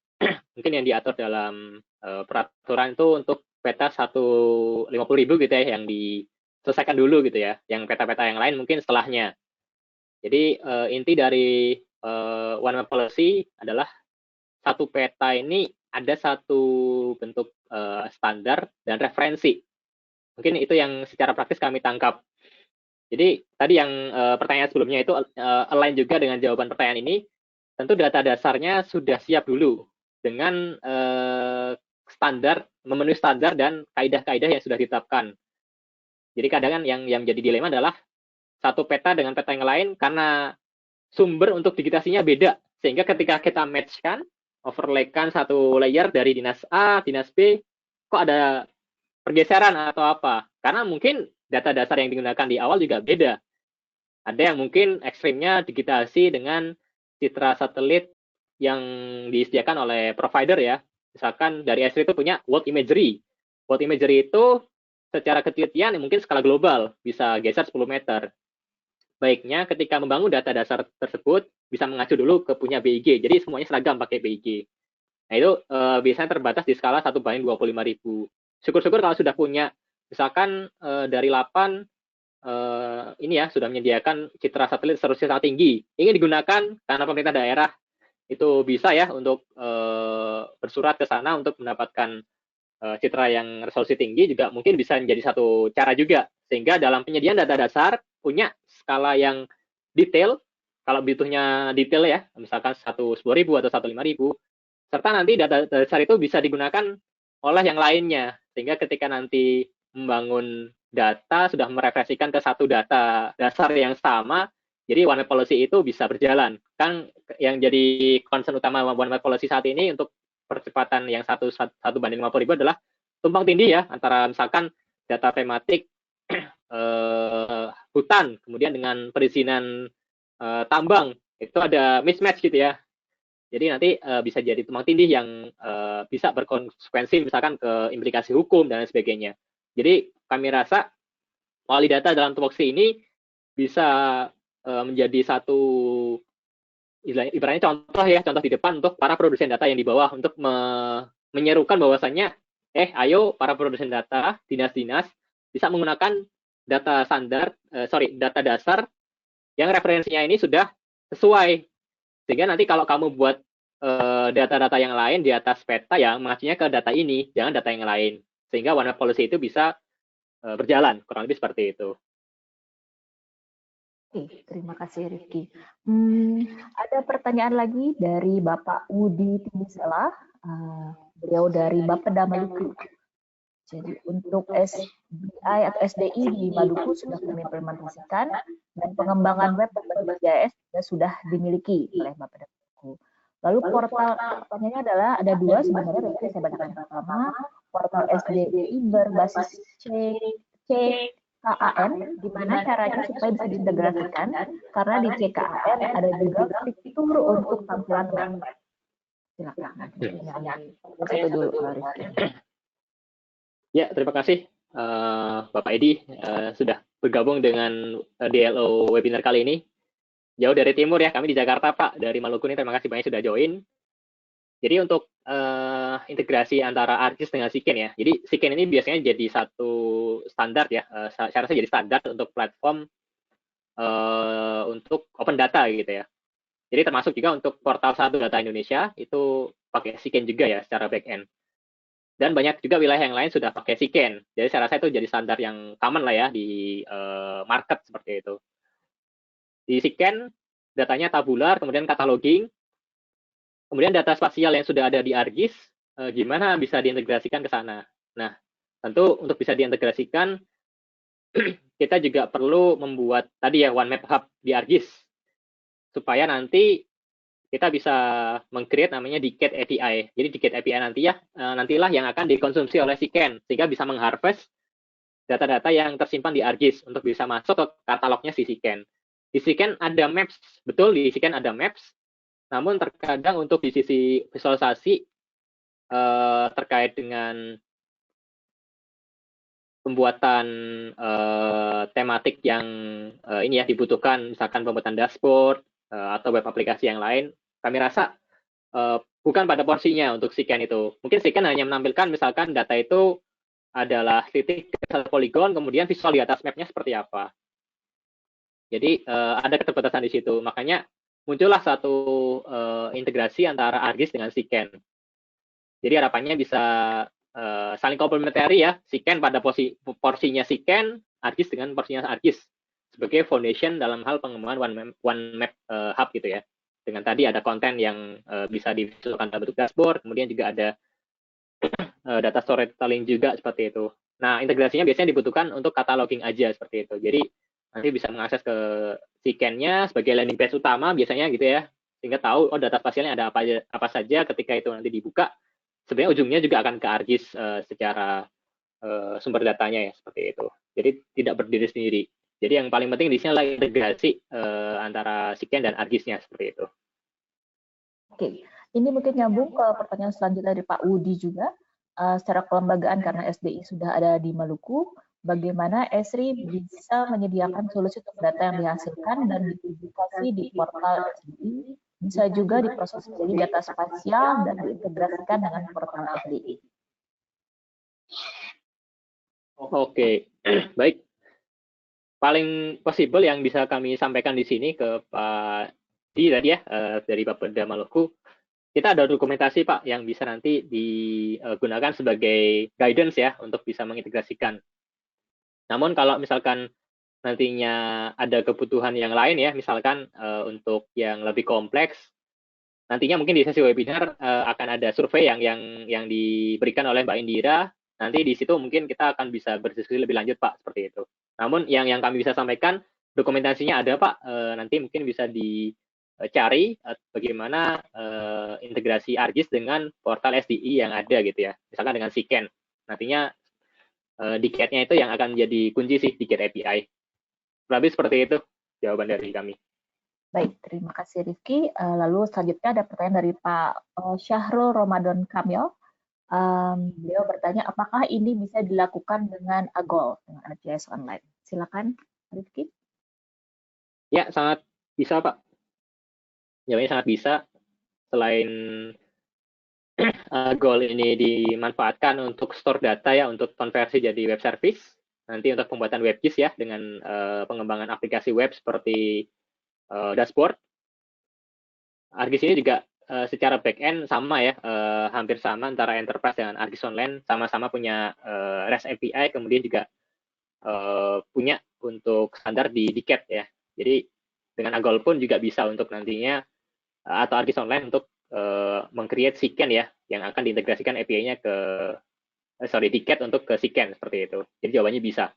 mungkin yang diatur dalam peraturan itu untuk peta 150.000 gitu ya, yang diselesaikan dulu gitu ya. Yang peta-peta yang lain mungkin setelahnya. Jadi inti dari OneMap Policy adalah satu peta ini ada satu bentuk standar dan referensi. Mungkin itu yang secara praktis kami tangkap. Jadi tadi yang pertanyaan sebelumnya itu align juga dengan jawaban pertanyaan ini. Tentu data dasarnya sudah siap dulu dengan standar, memenuhi standar dan kaidah-kaidah yang sudah ditetapkan. Jadi kadang kan yang jadi dilema adalah satu peta dengan peta yang lain karena sumber untuk digitasinya beda. Sehingga ketika kita match-kan, overlay-kan satu layer dari dinas A, dinas B, kok ada pergeseran atau apa? Karena mungkin data dasar yang digunakan di awal juga beda. Ada yang mungkin ekstrimnya digitasi dengan citra satelit yang disediakan oleh provider ya. Misalkan dari Esri itu punya world imagery. World imagery itu secara ketelitian mungkin skala global, bisa geser 10 meter. Baiknya ketika membangun data dasar tersebut, bisa mengacu dulu ke punya BIG. Jadi semuanya seragam pakai BIG. Nah itu biasanya terbatas di skala 1/25.000. Syukur-syukur kalau sudah punya, misalkan dari 8, ini ya, sudah menyediakan citra satelit resolusi sangat tinggi. Ingin digunakan karena pemerintah daerah itu bisa ya untuk bersurat ke sana untuk mendapatkan citra yang resolusi tinggi, juga mungkin bisa menjadi satu cara juga. Sehingga dalam penyediaan data dasar punya skala yang detail, kalau butuhnya detail ya, misalkan 110.000 atau 105.000, serta nanti data dasar itu bisa digunakan oleh yang lainnya. Sehingga ketika nanti membangun data, sudah merefleksikan ke satu data dasar yang sama, Jadi one map policy itu bisa berjalan. Kan yang jadi concern utama one map policy saat ini untuk percepatan yang 1:50.000 adalah tumpang tindih ya antara misalkan data tematik hutan, kemudian dengan perizinan tambang, itu ada mismatch gitu ya. Jadi nanti bisa jadi tumpang tindih yang bisa berkonsekuensi misalkan ke implikasi hukum dan lain sebagainya. Jadi kami rasa data dalam tupoksi ini bisa menjadi satu ibaratnya contoh di depan untuk para produsen data yang di bawah untuk menyerukan bahwasannya ayo para produsen data, dinas-dinas bisa menggunakan data standar, data dasar yang referensinya ini sudah sesuai. Sehingga nanti kalau kamu buat data-data yang lain di atas peta ya mengacunya ke data ini, jangan data yang lain. Sehingga one map policy itu bisa berjalan, kurang lebih seperti itu. Oke, terima kasih Rifki. Ada pertanyaan lagi dari Bapak Udi Timisela, beliau dari Bapeda Maluku. Jadi untuk SBI atau SDI di Maluku sudah kami implementasikan dan pengembangan web berbasis GIS sudah dimiliki oleh Bapeda Maluku. Lalu portal pertanyaannya adalah ada dua sebenarnya, tapi saya bacakan pertama, portal SDI berbasis CKAN, gimana caranya supaya bisa diintegrasikan, karena di CKAN ada juga fitur untuk tampilan web. Silakan. Satu dulu, Ya, terima kasih Bapak Edi sudah bergabung dengan DLO webinar kali ini. Jauh dari timur ya, kami di Jakarta Pak, dari Maluku ini terima kasih banyak sudah join. Jadi untuk integrasi antara ArcGIS dengan Siken ya. Jadi Siken ini biasanya jadi satu standar ya, saya rasa jadi standar untuk platform untuk open data gitu ya. Jadi termasuk juga untuk portal satu data Indonesia itu pakai Siken juga ya secara back-end. Dan banyak juga wilayah yang lain sudah pakai Siken. Jadi saya rasa itu jadi standar yang common lah ya di market seperti itu. Di Siken datanya tabular, kemudian cataloging, kemudian data spasial yang sudah ada di ArcGIS, gimana bisa diintegrasikan ke sana. Nah, tentu untuk bisa diintegrasikan, kita juga perlu membuat tadi ya One Map Hub di ArcGIS, supaya nanti kita bisa meng-create namanya Diket API. Jadi Diket API nantilah yang akan dikonsumsi oleh Siken, sehingga bisa mengharvest data-data yang tersimpan di ArcGIS untuk bisa masuk ke katalognya si Siken. Di Siken ada maps, betul di Siken ada maps, namun terkadang untuk di sisi visualisasi terkait dengan pembuatan tematik yang ini ya dibutuhkan, misalkan pembuatan dashboard atau web aplikasi yang lain, kami rasa bukan pada porsinya untuk Siken itu. Mungkin Siken hanya menampilkan misalkan data itu adalah titik satu poligon, kemudian visual di atas mapnya seperti apa. Jadi ada keterbatasan di situ. Makanya muncullah satu integrasi antara ArcGIS dengan Siken. Jadi harapannya bisa saling komplementari ya, Siken pada porsinya Siken, ArcGIS dengan porsinya ArcGIS sebagai foundation dalam hal pengembangan One Map Hub gitu ya. Dengan tadi ada konten yang bisa divisualkan dalam bentuk dashboard, kemudian juga ada data storytelling juga seperti itu. Nah, integrasinya biasanya dibutuhkan untuk cataloging aja seperti itu. Jadi nanti bisa mengakses ke Siken-nya sebagai landing page utama biasanya gitu ya, sehingga tahu data spasialnya ada apa saja ketika itu nanti dibuka. Sebenarnya ujungnya juga akan ke ArcGIS secara sumber datanya ya seperti itu. Jadi tidak berdiri sendiri. Jadi yang paling penting di sini adalah integrasi antara Siken dan ArcGIS-nya seperti itu. Oke, ini mungkin nyambung ke pertanyaan selanjutnya dari Pak Wudi juga. Secara kelembagaan karena SDI sudah ada di Maluku, bagaimana Esri bisa menyediakan solusi untuk data yang dihasilkan dan dipublikasi di portal SDI, bisa juga diproses menjadi data spasial dan diintegrasikan dengan portal SDI. Oke, baik. Paling possible yang bisa kami sampaikan di sini ke Pak Di tadi ya, dari Bapeda Maluku, kita ada dokumentasi Pak yang bisa nanti digunakan sebagai guidance ya untuk bisa mengintegrasikan. Namun kalau misalkan nantinya ada kebutuhan yang lain ya, misalkan untuk yang lebih kompleks, nantinya mungkin di sesi webinar akan ada survei yang diberikan oleh Mbak Indira. Nanti di situ mungkin kita akan bisa berdiskusi lebih lanjut Pak seperti itu. Namun yang kami bisa sampaikan dokumentasinya ada Pak, nanti mungkin bisa dicari bagaimana integrasi ArcGIS dengan portal SDI yang ada gitu ya, misalkan dengan Siken. Nantinya Diket-nya itu yang akan jadi kunci sih, Diket API. Lebih seperti itu jawaban dari kami. Baik, terima kasih Rifki. Lalu selanjutnya ada pertanyaan dari Pak Syahrul Ramadan Kamil. Beliau bertanya, apakah ini bisa dilakukan dengan AGOL, dengan ArcGIS Online? Silakan, Rifki. Ya, sangat bisa Pak. Jawabannya sangat bisa. Selain Goal ini dimanfaatkan untuk store data ya, untuk konversi jadi web service, nanti untuk pembuatan WebGIS ya, dengan pengembangan aplikasi web seperti dashboard. ArcGIS ini juga secara back-end sama ya, hampir sama antara Enterprise dengan ArcGIS Online, sama-sama punya REST API, kemudian juga punya untuk standar di Diket ya. Jadi dengan AGOL pun juga bisa untuk nantinya, atau ArcGIS Online untuk meng-create Siken ya, yang akan diintegrasikan API-nya ke Diket untuk ke Siken seperti itu. Jadi jawabannya bisa.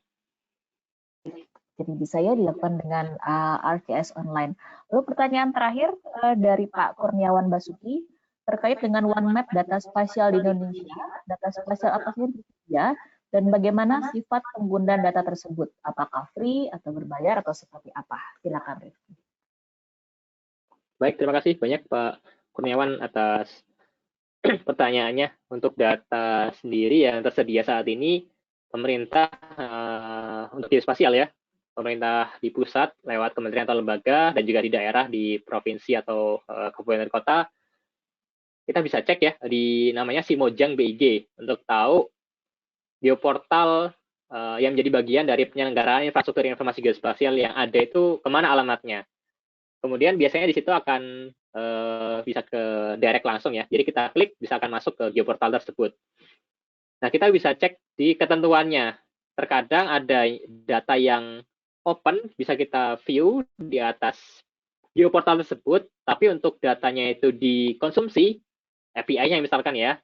Jadi bisa ya dilakukan dengan ArcGIS Online. Lalu pertanyaan terakhir dari Pak Kurniawan Basuki terkait dengan OneMap data spasial di Indonesia. Data spasial apa saja ya, dan bagaimana sifat penggunaan data tersebut? Apakah free atau berbayar atau seperti apa? Silakan Rifki. Baik, terima kasih banyak Pak Kurniawan atas pertanyaannya. Untuk data sendiri yang tersedia saat ini, pemerintah untuk geospasial ya, pemerintah di pusat lewat kementerian atau lembaga, dan juga di daerah, di provinsi atau kabupaten kota, kita bisa cek ya di namanya Simojang BIG untuk tahu geoportal yang menjadi bagian dari penyelenggaraan infrastruktur informasi geospasial yang ada itu kemana alamatnya. Kemudian biasanya di situ akan bisa ke direct langsung ya. Jadi kita klik bisa akan masuk ke geoportal tersebut. Nah, kita bisa cek di ketentuannya. Terkadang ada data yang open, bisa kita view di atas geoportal tersebut, tapi untuk datanya itu dikonsumsi, API-nya misalkan ya,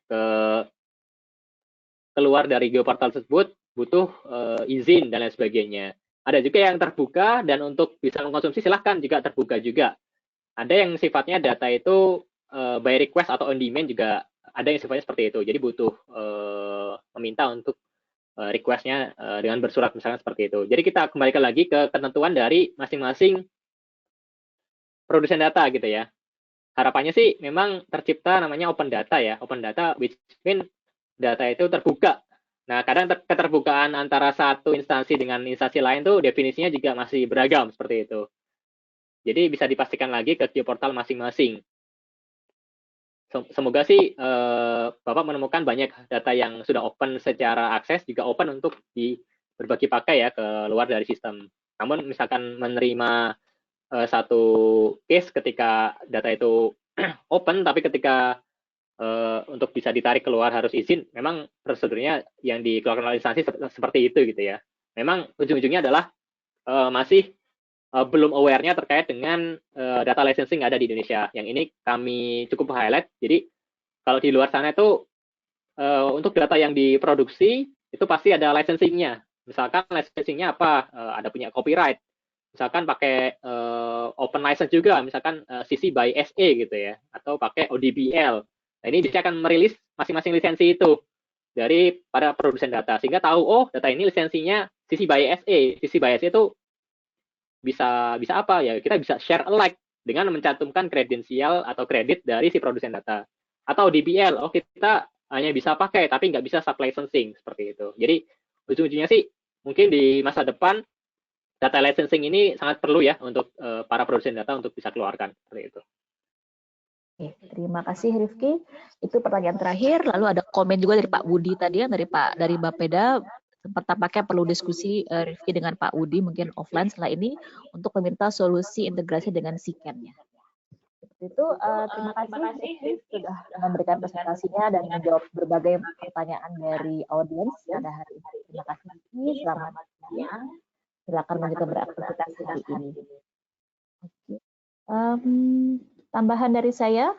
keluar dari geoportal tersebut, butuh izin dan lain sebagainya. Ada juga yang terbuka, dan untuk bisa mengkonsumsi silahkan juga terbuka juga. Ada yang sifatnya data itu by request atau on demand juga ada yang sifatnya seperti itu. Jadi butuh meminta untuk request-nya dengan bersurat misalnya seperti itu. Jadi kita kembalikan lagi ke ketentuan dari masing-masing produsen data gitu ya. Harapannya sih memang tercipta namanya open data ya. Open data which mean data itu terbuka. Nah, kadang keterbukaan antara satu instansi dengan instansi lain tuh definisinya juga masih beragam seperti itu. Jadi bisa dipastikan lagi ke geoportal masing-masing. Semoga sih Bapak menemukan banyak data yang sudah open secara akses, juga open untuk berbagi pakai ya ke luar dari sistem. Namun misalkan menerima satu case ketika data itu open, tapi ketika untuk bisa ditarik keluar harus izin, memang prosedurnya yang dikeluarkan oleh instansi seperti itu gitu ya. Memang ujung-ujungnya adalah masih belum aware-nya terkait dengan data licensing yang ada di Indonesia. Yang ini kami cukup highlight. Jadi kalau di luar sana itu untuk data yang diproduksi itu pasti ada licensing-nya. Misalkan licensing-nya apa? Ada punya copyright. Misalkan pakai open license juga, misalkan CC by SE gitu ya, atau pakai ODBL. Nah, ini bisa akan merilis masing-masing lisensi itu dari para produsen data, sehingga tahu, oh data ini lisensinya CC by SE. CC by SE itu bisa apa ya? Kita bisa share alike dengan mencantumkan kredensial atau kredit dari si produsen data. Atau ODBL, oh kita hanya bisa pakai tapi nggak bisa sub licensing seperti itu. Jadi ujung-ujungnya sih mungkin di masa depan data licensing ini sangat perlu ya untuk para produsen data untuk bisa keluarkan seperti itu. Oke, terima kasih Rifki. Itu pertanyaan terakhir. Lalu ada komen juga dari Pak Budi tadi yang dari Bapeda, sempat tampaknya perlu diskusi Rifki dengan Pak Budi mungkin offline setelah ini untuk meminta solusi integrasi dengan Siken ya. Seperti itu, terima kasih Rifki sudah memberikan presentasinya dan menjawab berbagai pertanyaan dari audiens pada hari ini. Terima kasih Rifki, selamat siang. Silakan lanjutkan beraktivitas hari ini. Oke. Tambahan dari saya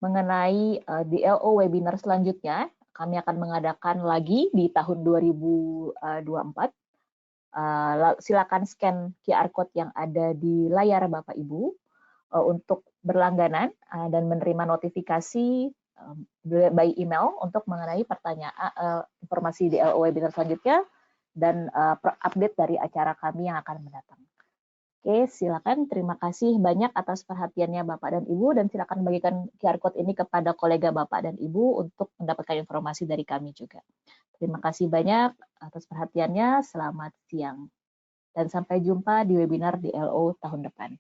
mengenai DLO webinar selanjutnya, kami akan mengadakan lagi di tahun 2024 Silakan scan QR code yang ada di layar Bapak Ibu untuk berlangganan dan menerima notifikasi by email untuk mengenai pertanyaan informasi di LO webinar selanjutnya dan update dari acara kami yang akan mendatang. Oke, silakan. Terima kasih banyak atas perhatiannya Bapak dan Ibu, dan silakan bagikan QR code ini kepada kolega Bapak dan Ibu untuk mendapatkan informasi dari kami juga. Terima kasih banyak atas perhatiannya. Selamat siang. Dan sampai jumpa di webinar di LO tahun depan.